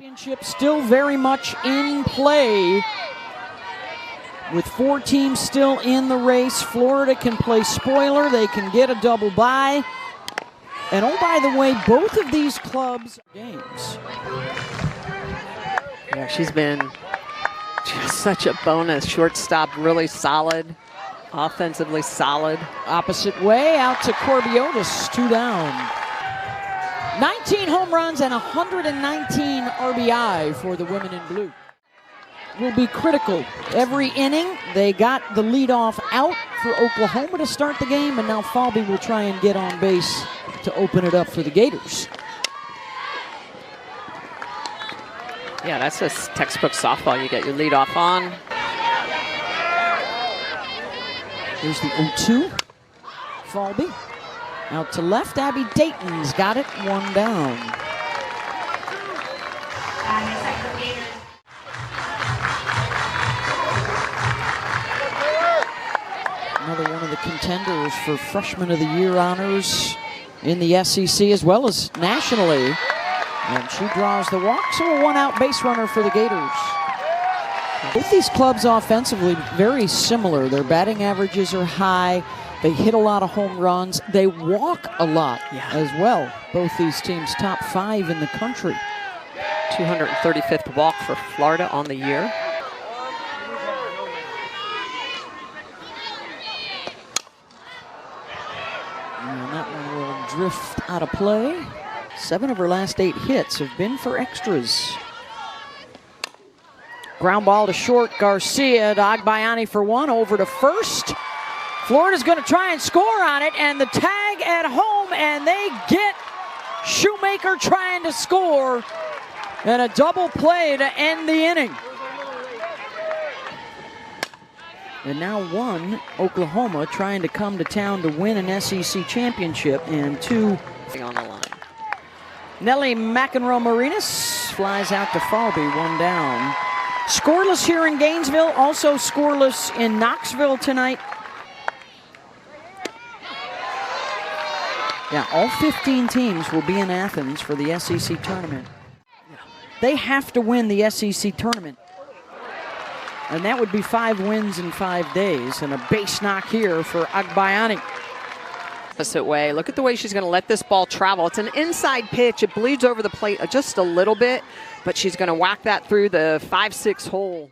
Championship still very much in play. With 4 teams still in the race, Florida can play spoiler. They can get a double bye. And oh, by the way, both of these clubs games. Yeah, she's been just such a bonus. Shortstop, really solid. Offensively solid. Opposite way out to Corbiotis, 2 down. 19 home runs and 119 RBI for the women in blue. Will be critical. Every inning, they got the leadoff out for Oklahoma to start the game, and now Falby will try and get on base to open it up for the Gators. Yeah, that's just textbook softball. You get your leadoff on. Here's the 0-2. Falby. Out to left, Abby Dayton's got it, 1 down. Another one of the contenders for Freshman of the Year honors in the SEC as well as nationally. And she draws the walk, so a 1-out base runner for the Gators. Both these clubs offensively very similar. Their batting averages are high. They hit a lot of home runs. They walk a lot as well. Both these teams top 5 in the country. 235th walk for Florida on the year. And that one will drift out of play. 7 of her last 8 hits have been for extras. Ground ball to short, Garcia to Agbayani for 1, over to first. Florida's going to try and score on it, and the tag at home, and they get Shoemaker trying to score, and a double play to end the inning. And now 1, Oklahoma trying to come to town to win an SEC championship, and 2 on the line. Nelly McEnroe-Marinas flies out to Falby, 1 down. Scoreless here in Gainesville, also scoreless in Knoxville tonight. Yeah, all 15 teams will be in Athens for the SEC tournament. They have to win the SEC tournament. And that would be 5 wins in 5 days, and a base knock here for Agbayani. Opposite way. Look at the way she's going to let this ball travel. It's an inside pitch. It bleeds over the plate just a little bit, but she's going to whack that through the 5-6 hole.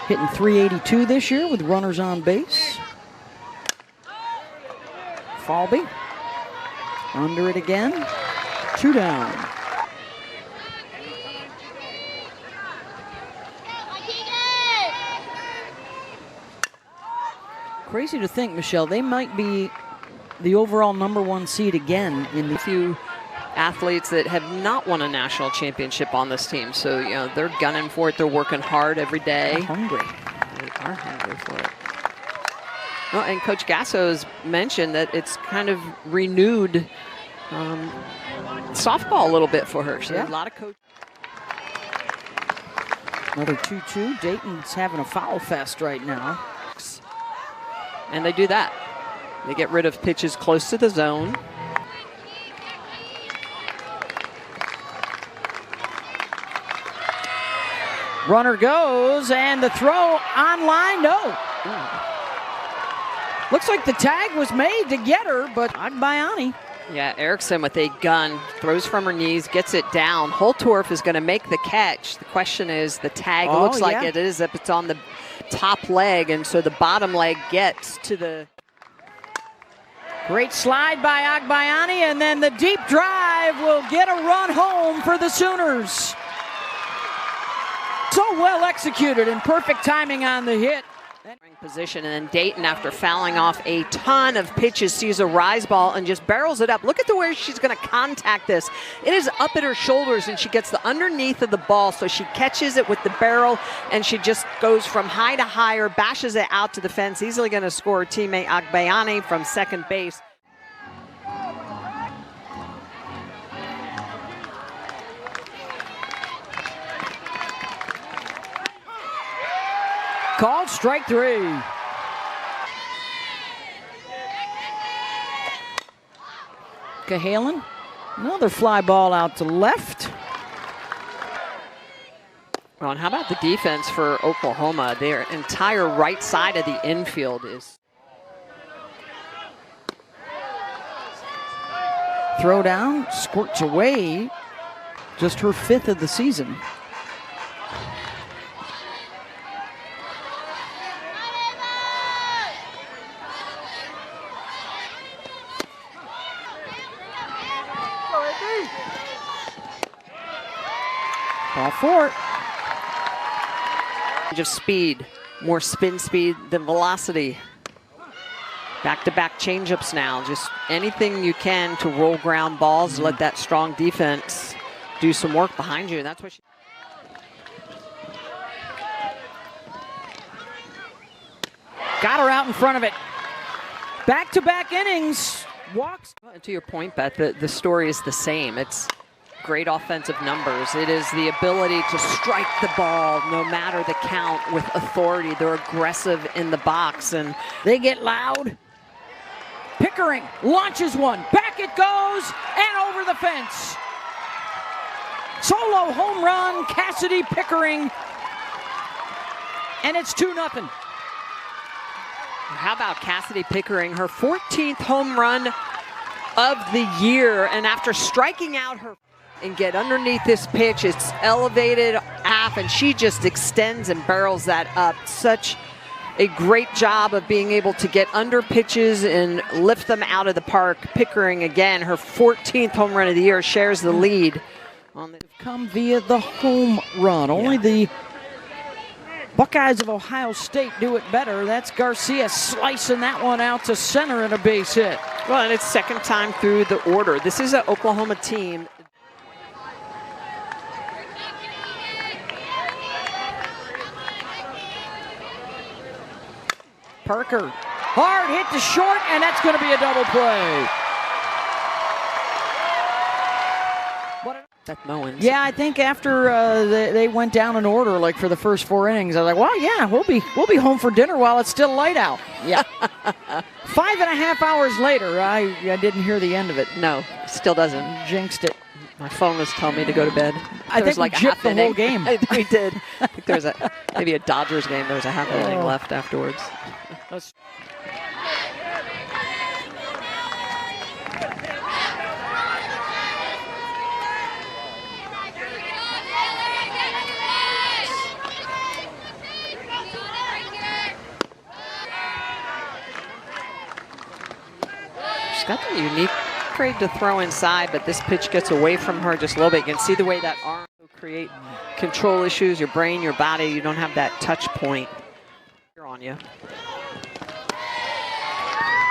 Hitting .382 this year with runners on base. Falby. Under it again. 2 down. Crazy to think, Michelle, they might be the overall #1 seed again in the few athletes that have not won a national championship on this team. So, you know, they're gunning for it. They're working hard every day. They're hungry. They are hungry for it. Well, and Coach Gasso's mentioned that it's kind of renewed softball a little bit for her. She had a lot of coach. Another 2-2. Dayton's having a foul fest right now. And they do that. They get rid of pitches close to the zone. Runner goes, and the throw on line, no. Looks like the tag was made to get her, but Agbayani. Yeah, Erickson with a gun, throws from her knees, gets it down. Holtorf is going to make the catch. The question is, the tag looks like it is if it's on the top leg, and so the bottom leg gets to the... Great slide by Agbayani, and then the deep drive will get a run home for the Sooners. So well executed and perfect timing on the hit. Position, and then Dayton, after fouling off a ton of pitches, sees a rise ball and just barrels it up. Look at the way she's going to contact this. It is up at her shoulders, and she gets the underneath of the ball, so she catches it with the barrel, and she just goes from high to higher, bashes it out to the fence, easily going to score her teammate Agbayani from second base. Called strike 3. Cahalan. Another fly ball out to left. Well, and how about the defense for Oklahoma? Their entire right side of the infield is... Throw down, squirts away. Just her 5th of the season. Ball 4. Just speed, more spin speed than velocity. Back-to-back changeups now. Just anything you can to roll ground balls, let that strong defense do some work behind you. And that's what she... Got her out in front of it. Back-to-back innings. Walks. Well, to your point, Beth, the story is the same. It's great offensive numbers. It is the ability to strike the ball no matter the count with authority. They're aggressive in the box, and they get loud. Pickering launches one. Back it goes and over the fence. Solo home run, Cassidy Pickering. And it's 2-0. How about Cassidy Pickering, her 14th home run of the year, and after striking out her and get underneath this pitch, it's elevated half, and she just extends and barrels that up. Such a great job of being able to get under pitches and lift them out of the park. Pickering, again, her 14th home run of the year, shares the lead. Come via the home run. Only the Buckeyes of Ohio State do it better. That's Garcia slicing that one out to center and a base hit. Well, and it's second time through the order. This is an Oklahoma team. Parker, hard hit to short, and that's going to be a double play. Seth Mowens. Yeah, I think after they went down in order, like for the first 4 innings, I was like, well, yeah, we'll be home for dinner while it's still light out. Yeah. 5.5 hours later, I didn't hear the end of it. No, still doesn't. Jinxed it. My phone was telling me to go to bed. I think like we gypped the whole game. I think we did. I think there was maybe a Dodgers game. There was a half inning left afterwards. She's got the unique trade to throw inside, but this pitch gets away from her just a little bit. You can see the way that arm will create control issues, your brain, your body. You don't have that touch point on you.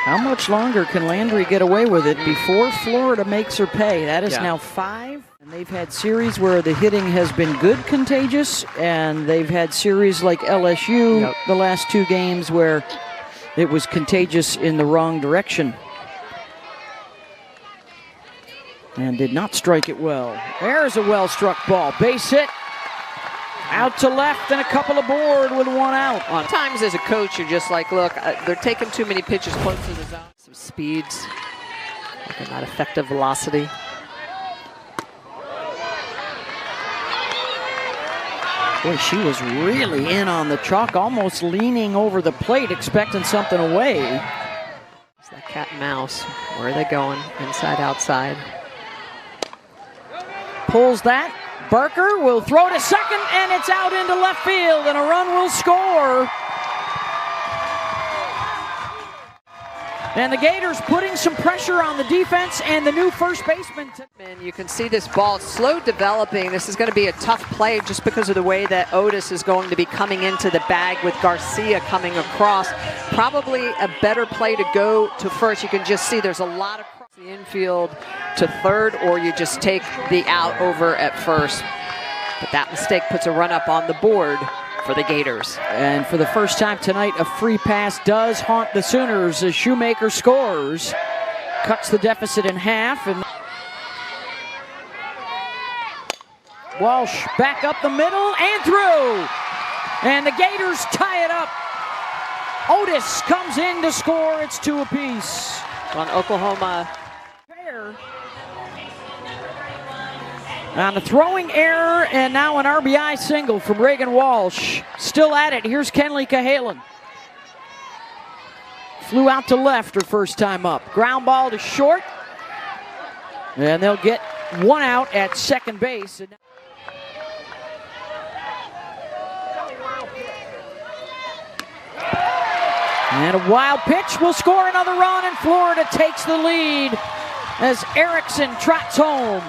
How much longer can Landry get away with it before Florida makes her pay? That is now 5. And they've had series where the hitting has been good contagious, and they've had series like LSU the last 2 games where it was contagious in the wrong direction. And did not strike it well. There's a well-struck ball. Base hit. Out to left and a couple aboard with 1 out. Sometimes as a coach, you're just like, look, they're taking too many pitches close to the zone. Some speeds, like not effective velocity. Boy, she was really in on the chalk, almost leaning over the plate, expecting something away. It's that cat and mouse. Where are they going? Inside, outside. Pulls that. Barker will throw to second, and it's out into left field, and a run will score. And the Gators putting some pressure on the defense and the new first baseman. And you can see this ball slow developing. This is going to be a tough play just because of the way that Otis is going to be coming into the bag with Garcia coming across. Probably a better play to go to first. You can just see there's a lot of the infield to third, or you just take the out over at first. But that mistake puts a run up on the board for the Gators. And for the first time tonight, a free pass does haunt the Sooners as Shoemaker scores. Cuts the deficit in half. And Walsh back up the middle and through. And the Gators tie it up. Otis comes in to score. It's 2 apiece. On Oklahoma. On a throwing error, and now an RBI single from Reagan Walsh. Still at it. Here's Kenley Cahalan. Flew out to left her first time up. Ground ball to short. And they'll get one out at second base. And a wild pitch will score another run, and Florida takes the lead as Erickson trots home.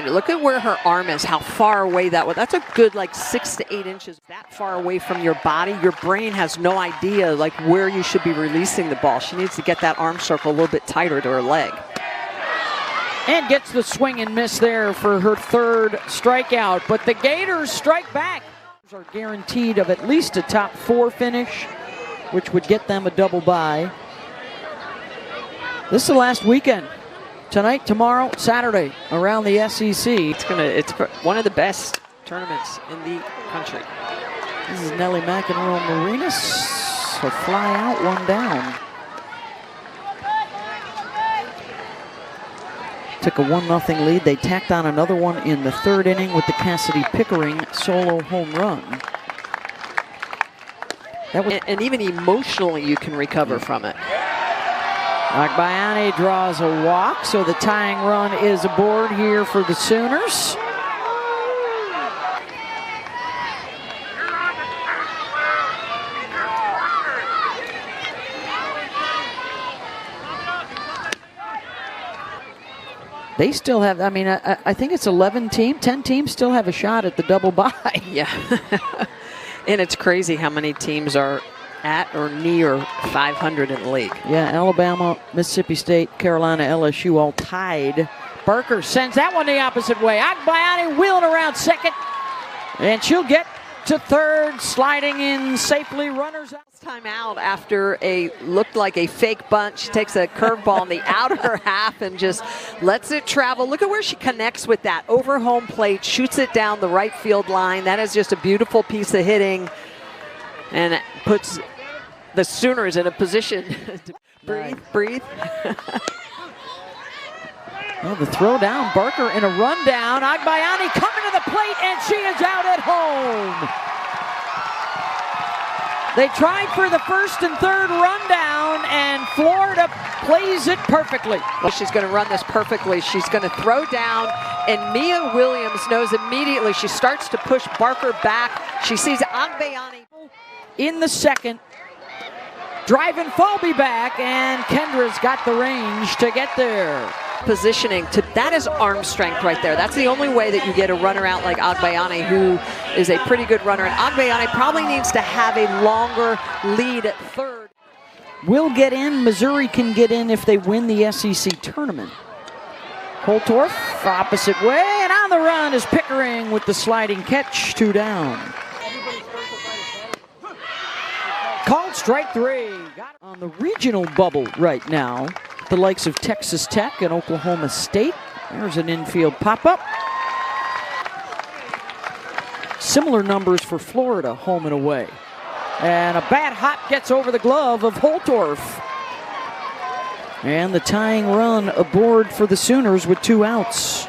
Look at where her arm is, how far away that was. That's a good 6 to 8 inches. That far away from your body, your brain has no idea where you should be releasing the ball. She needs to get that arm circle a little bit tighter to her leg. And gets the swing and miss there for her third strikeout. But the Gators strike back. Are guaranteed of at least a top 4 finish, which would get them a double bye. This is the last weekend. Tonight, tomorrow, Saturday, around the SEC. It's one of the best tournaments in the country. This is Nellie McEnroe Marinas. A fly out, one down. Took a 1-0 lead. They tacked on another one in the third inning with the Cassidy Pickering solo home run. And even emotionally, you can recover from it. Agbayani draws a walk, so the tying run is aboard here for the Sooners. They still have, I think it's 10 teams still have a shot at the double bye. Yeah. And it's crazy how many teams are at or near 500 in the league. Yeah, Alabama, Mississippi State, Carolina, LSU all tied. Barker sends that one the opposite way. Agbayani wheeling around second, and she'll get to third, sliding in safely, runners out. Time out after looked like a fake bunt. She takes a curveball in the outer half and just lets it travel. Look at where she connects with that over home plate, shoots it down the right field line. That is just a beautiful piece of hitting, and it puts the Sooners in a position to breathe. Well, the throw down, Barker in a rundown. Agbayani coming to the plate, and she is out at home. They tried for the first and third rundown, and Florida plays it perfectly. Well, she's going to run this perfectly. She's going to throw down, and Mia Williams knows immediately. She starts to push Barker back. She sees Agbayani in the second. Driving Falby back, and Kendra's got the range to get there. Positioning, that is arm strength right there. That's the only way that you get a runner out like Agbayani, who is a pretty good runner. And Agbayani probably needs to have a longer lead at third. Will get in. Missouri can get in if they win the SEC tournament. Holtorf, opposite way, and on the run is Pickering with the sliding catch, 2 down. Called strike 3. Got on the regional bubble right now. The likes of Texas Tech and Oklahoma State. There's an infield pop-up. Similar numbers for Florida, home and away. And a bad hop gets over the glove of Holtorf. And the tying run aboard for the Sooners with 2 outs.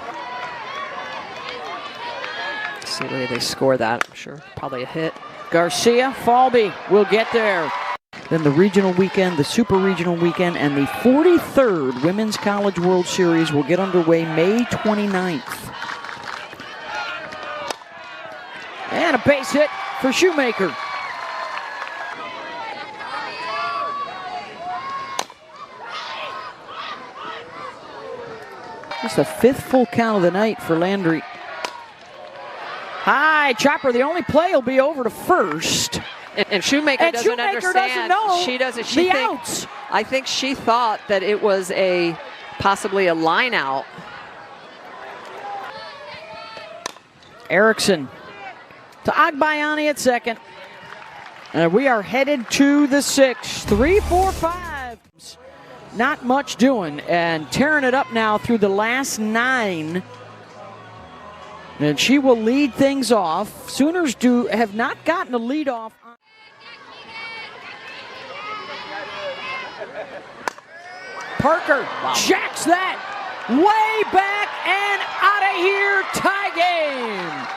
Let's see the way they score that. I'm sure probably a hit. Garcia, Falby will get there. Then the regional weekend, the super regional weekend, and the 43rd Women's College World Series will get underway May 29th. And a base hit for Shoemaker. It's the 5th full count of the night for Landry. High chopper, the only play will be over to first. And Shoemaker doesn't Doesn't understand. know she doesn't. the outs. I think she thought that it was possibly a line out. Erickson to Agbayani at second. And we are headed to the 6th. 3, 4, 5. Not much doing, and tearing it up now through the last 9. And she will lead things off. Sooners have not gotten a lead off. Parker jacks that way back and out out of here. Tie game.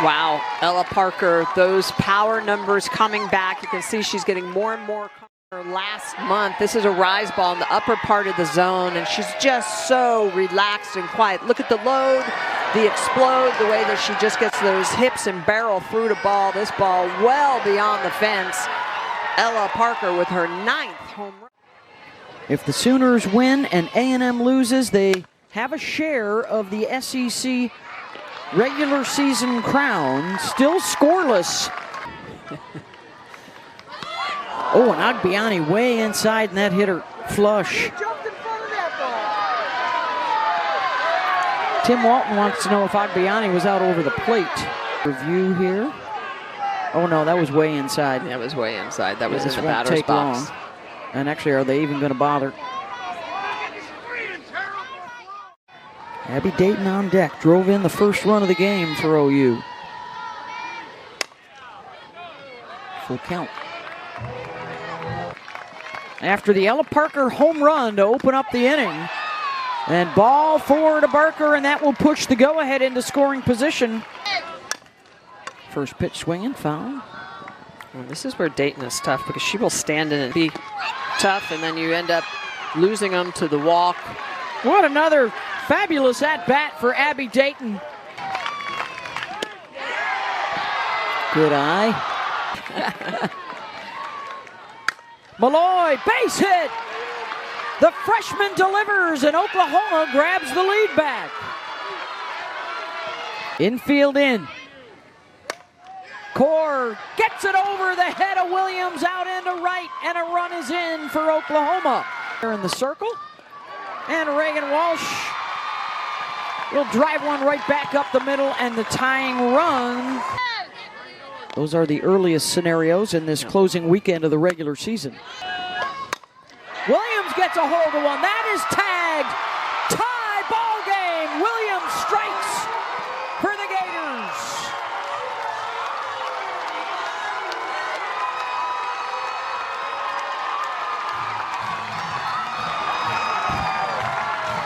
Wow, Ella Parker, those power numbers coming back. You can see she's getting more and more last month. This is a rise ball in the upper part of the zone, and she's just so relaxed and quiet. Look at the load, the explode, the way that she just gets those hips and barrel through the ball. This ball well beyond the fence. Ella Parker with her 9th home run. If the Sooners win and A&M loses, they have a share of the SEC regular season crown, still scoreless. Oh, and Agbiani way inside, and that hit her flush. Tim Walton wants to know if Agbiani was out over the plate. Review here. Oh no, that was way inside. That was way inside. That was in the won't batter's take box. long. And actually, are they even going to bother? Abby Dayton on deck, drove in the first run of the game for OU. Full count. After the Ella Parker home run to open up the inning. And ball forward to Barker, and that will push the go-ahead into scoring position. First pitch swinging, foul. Well, this is where Dayton is tough because she will stand in and be tough, and then you end up losing them to the walk. What another fabulous at-bat for Abby Dayton. Good eye. Malloy, base hit. The freshman delivers, and Oklahoma grabs the lead back. Infield in. Core gets it over the head of Williams out into right, and a run is in for Oklahoma. They're in the circle, and Reagan Walsh will drive one right back up the middle, and the tying run. Those are the earliest scenarios in this closing weekend of the regular season. Williams gets a hold of one. That is tagged. Tie ball game. Williams strikes for the Gators.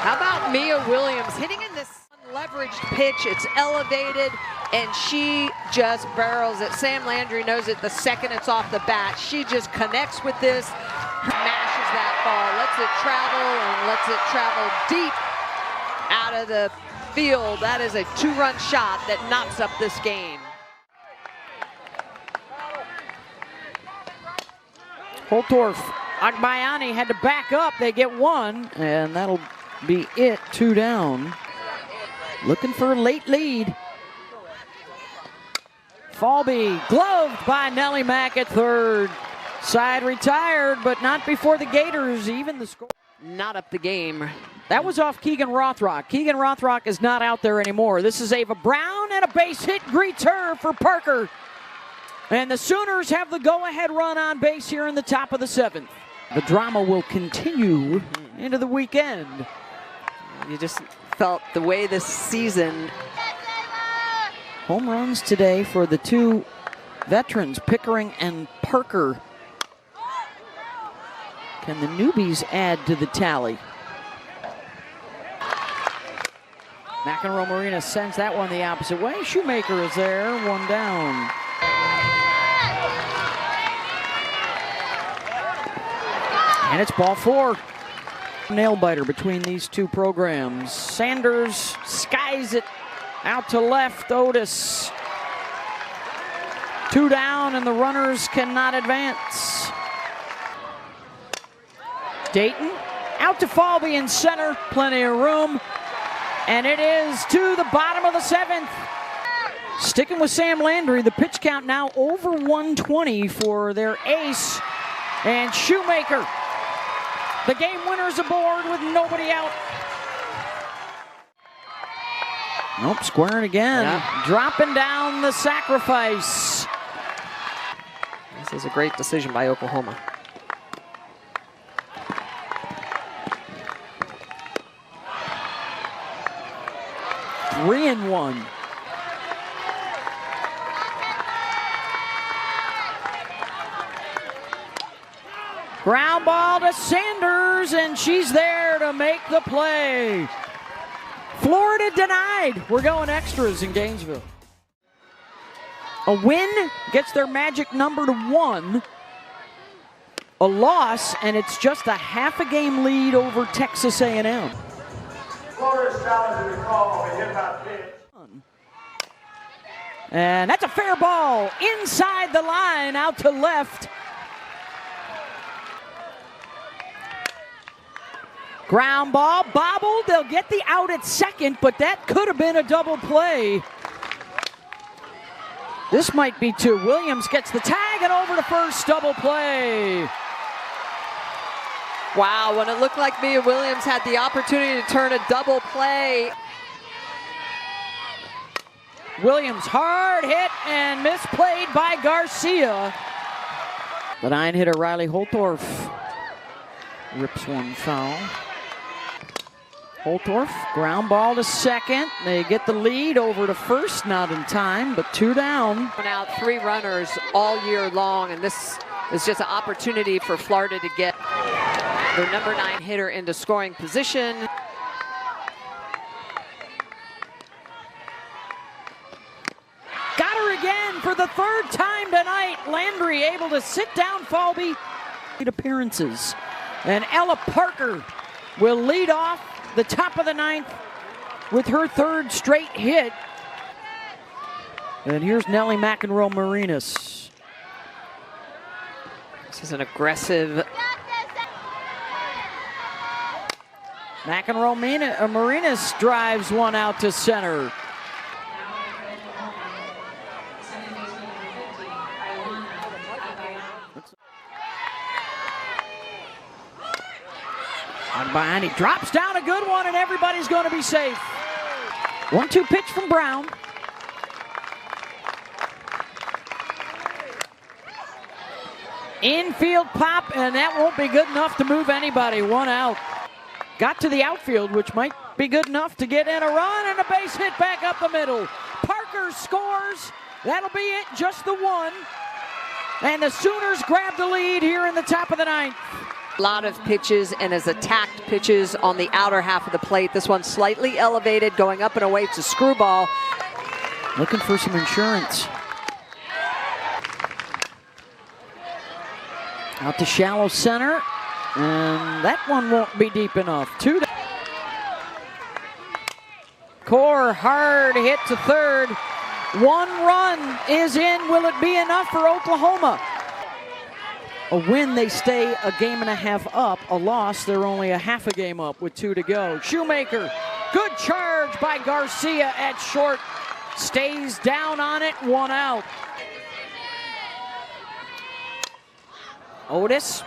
How about Mia Williams hitting in this unleveraged pitch? It's elevated, and she just barrels it. Sam Landry knows it the second it's off the bat. She just connects with this, mashes that ball, lets it travel, and lets it travel deep out of the field. That is a 2-run shot that knocks up this game. Holtorf, Agbayani had to back up. They get one, and that'll be it. 2 down. Looking for a late lead. Falby gloved by Nellie Mack at third. Side retired, but not before the Gators even the score. Not up the game. That was off Keegan Rothrock. Keegan Rothrock is not out there anymore. This is Ava Brown, and a base hit greets her for Parker. And the Sooners have the go-ahead run on base here in the top of the 7th. The drama will continue into the weekend. You just felt the way this season. Home runs today for the 2 veterans, Pickering and Parker. Can the newbies add to the tally? McEnroe Marina sends that one the opposite way. Shoemaker is there, 1 down. And it's ball 4. Nail biter between these 2 programs. Sanders skies it out to left. Otis 2 down, and the runners cannot advance. Dayton out to Falby in center, plenty of room, and it is to the bottom of the 7th. Sticking with Sam Landry, the pitch count now over 120 for their ace, and Shoemaker. The game winner's aboard with nobody out. Nope, squaring again. Yeah. Dropping down the sacrifice. This is a great decision by Oklahoma. Ground ball to Sanders, and she's there to make the play. Florida denied. We're going extras in Gainesville. A win gets their magic number to 1. A loss, and it's just a half a game lead over Texas A&M. Florida's challenging the call. They hit that pitch. And that's a fair ball inside the line, out to left. Ground ball, bobbled. They'll get the out at second, but that could have been a double play. This might be 2. Williams gets the tag and over to first, double play. Wow, when it looked like Mia Williams had the opportunity to turn a double play. Williams, hard hit and misplayed by Garcia. The 9-hitter Riley Holtorf rips one foul. Holtorf, ground ball to second. They get the lead over to first, not in time, but 2 down. Out 3 runners all year long, and this is just an opportunity for Florida to get their number 9 hitter into scoring position. Got her again for the 3rd time tonight. Landry able to sit down Falby. Appearances. And Ella Parker will lead off the top of the 9th with her 3rd straight hit. And here's Nellie McEnroe-Marinas. This is an aggressive. McEnroe-Marinas drives one out to center. On behind, he drops down a good one, and everybody's going to be safe. 1-2 pitch from Brown. Infield pop, and that won't be good enough to move anybody. 1 out. Got to the outfield, which might be good enough to get in a run, and a base hit back up the middle. Parker scores. That'll be it, just the 1. And the Sooners grab the lead here in the top of the 9th. A lot of pitches, and as attacked pitches on the outer half of the plate. This one slightly elevated, going up and away. It's a screwball. Looking for some insurance. Out to shallow center, and that one won't be deep enough. 2 down. Core, hard hit to 3rd. 1 run is in. Will it be enough for Oklahoma? A win, they stay a 1.5 games up. A loss, they're only a half a game up with 2 to go. Shoemaker, good charge by Garcia at short. Stays down on it, 1 out. Otis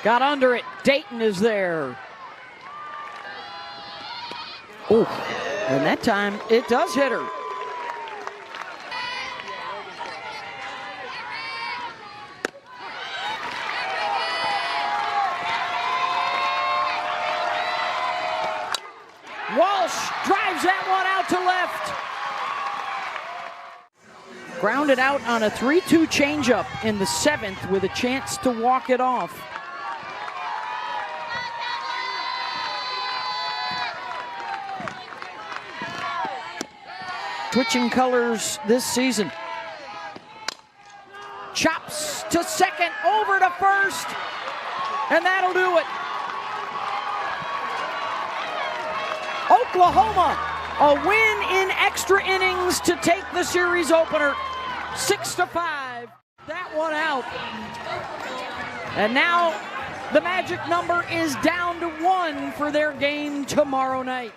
got under it. Dayton is there. Oh, and that time it does hit her. Walsh drives that one out to left. Grounded out on a 3-2 changeup in the 7th with a chance to walk it off. Switching colors this season. Chops to second, over to first, and that'll do it. Oklahoma, a win in extra innings to take the series opener, 6-5. That one out. And now the magic number is down to 1 for their game tomorrow night.